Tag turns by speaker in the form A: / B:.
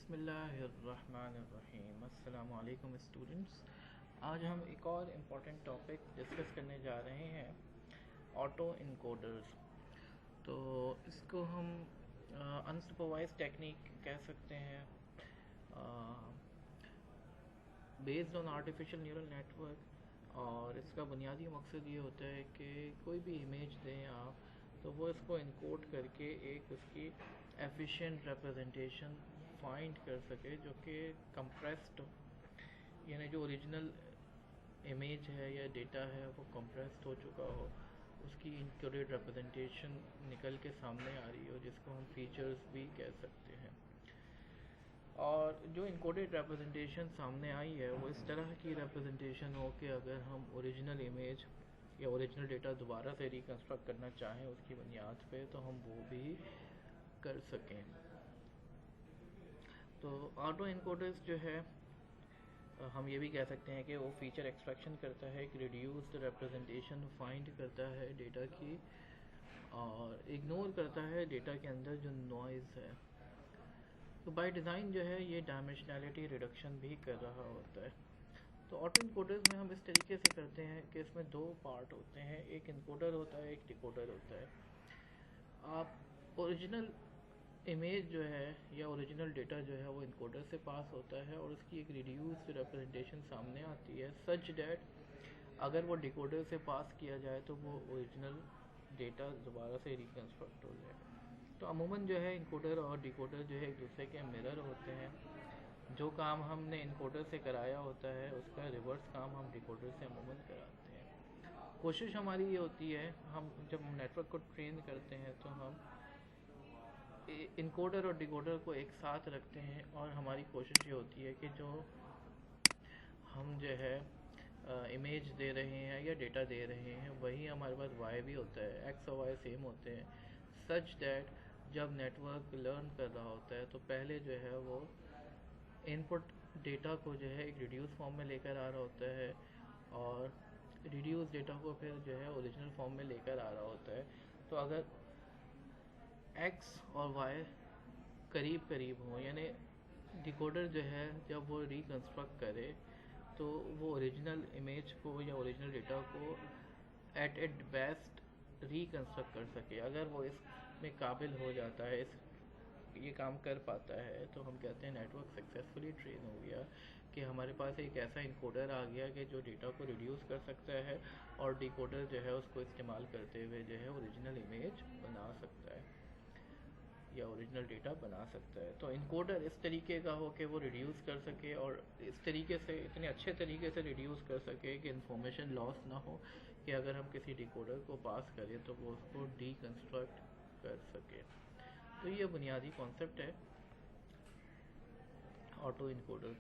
A: بسم اللہ الرحمن الرحیم۔ السلام علیکم اسٹوڈنٹس، آج ہم ایک اور امپورٹنٹ ٹاپک ڈسکس کرنے جا رہے ہیں، آٹو انکوڈرز۔ تو اس کو ہم انسپروائز ٹیکنیک کہہ سکتے ہیں، based on artificial neural network, اور اس کا بنیادی مقصد یہ ہوتا ہے کہ کوئی بھی امیج دیں آپ تو وہ اس کو انکوڈ کر کے ایک اس کی ایفیشینٹ ریپرزنٹیشن فائنڈ کر سکے جو کہ کمپریسڈ ہو، یعنی جو اوریجنل امیج ہے یا ڈیٹا ہے وہ کمپریسڈ ہو چکا ہو، اس کی انکوڈیڈ ریپرزنٹیشن نکل کے سامنے آ رہی ہو، جس کو ہم فیچرز بھی کہہ سکتے ہیں۔ اور جو انکوڈیڈ ریپرزنٹیشن سامنے آئی ہے وہ اس طرح کی ریپرزنٹیشن ہو کہ اگر ہم اوریجنل امیج یا اوریجنل ڈیٹا دوبارہ سے ریکنسٹرکٹ کرنا چاہیں اس کی بنیاد پہ تو ہم وہ بھی کر سکیں۔ تو آٹو انکوڈرز جو ہے ہم یہ بھی کہہ سکتے ہیں کہ وہ فیچر ایکسٹریکشن کرتا ہے، ایک ریڈیوسڈ ریپرزنٹیشن فائنڈ کرتا ہے ڈیٹا کی، اور اگنور کرتا ہے ڈیٹا کے اندر جو نوائز ہے۔ تو بائی ڈیزائن جو ہے یہ ڈائمینشنلٹی ریڈکشن بھی کر رہا ہوتا ہے۔ تو آٹو انکوڈرز میں ہم اس طریقے سے کرتے ہیں کہ اس میں دو پارٹ ہوتے ہیں، ایک انکوڈر ہوتا ہے، ایک ڈیکوڈر ہوتا ہے۔ آپ اوریجنل امیج جو ہے یا اوریجنل ڈیٹا جو ہے وہ انکوڈر سے پاس ہوتا ہے اور اس کی ایک ریڈیوسڈ ریپرزنٹیشن سامنے آتی ہے، سچ دیٹ اگر وہ ڈیکوڈر سے پاس کیا جائے تو وہ اوریجنل ڈیٹا دوبارہ سے ریکنسٹرکٹ ہو جائے۔ تو عموماً جو ہے انکوڈر اور ڈیکوڈر جو ہے ایک دوسرے کے مرر ہوتے ہیں، جو کام ہم نے انکوڈر سے کرایا ہوتا ہے اس کا ریورس کام ہم ڈیکوڈر سے عموماً کراتے ہیں۔ کوشش ہماری یہ ہوتی ہے، ہم جب نیٹ ورک کو ٹرین کرتے ہیں تو ہم انکوڈر اور ڈیکوڈر کو ایک ساتھ رکھتے ہیں، اور ہماری کوشش یہ ہوتی ہے کہ جو ہم جو ہے امیج دے رہے ہیں یا ڈیٹا دے رہے ہیں وہی ہمارے پاس وائی بھی ہوتا ہے، ایکس اور وائی سیم ہوتے ہیں، سچ دیٹ جب نیٹ ورک لرن کر رہا ہوتا ہے تو پہلے جو ہے وہ ان پٹ ڈیٹا کو جو ہے ایک ریڈیوس فارم میں لے کر آ رہا ہوتا ہے، اور ریڈیوس ڈیٹا کو پھر جو ہے اوریجنل فارم میں لے کر آ رہا ہوتا ہے۔ تو اگر ایکس اور وائی قریب قریب ہوں، یعنی ڈیکوڈر جو ہے جب وہ ریکنسٹرکٹ کرے تو وہ اوریجنل امیج کو یا اوریجنل ڈیٹا کو ایٹ بیسٹ ریکنسٹرکٹ کر سکے۔ اگر وہ اس میں قابل ہو جاتا ہے، یہ کام کر پاتا ہے، تو ہم کہتے ہیں نیٹ ورک سکسیسفلی ٹرین ہو گیا، کہ ہمارے پاس ایک ایسا انکوڈر آ گیا کہ جو ڈیٹا کو ریڈیوس کر سکتا ہے، اور ڈیکوڈر جو ہے اس کو استعمال کرتے ہوئے جو ہے اوریجنل امیج بنا سکتا ہے یا اوریجنل ڈیٹا بنا سکتا ہے۔ تو انکوڈر اس طریقے کا ہو کہ وہ ریڈیوس کر سکے، اور اس طریقے سے اتنے اچھے طریقے سے ریڈیوس کر سکے کہ انفارمیشن لاس نہ ہو، کہ اگر ہم کسی ڈیکوڈر کو پاس کریں تو وہ اس کو ڈی کنسٹرکٹ کر سکے۔ تو یہ بنیادی کانسیپٹ ہے آٹو انکوڈر کا۔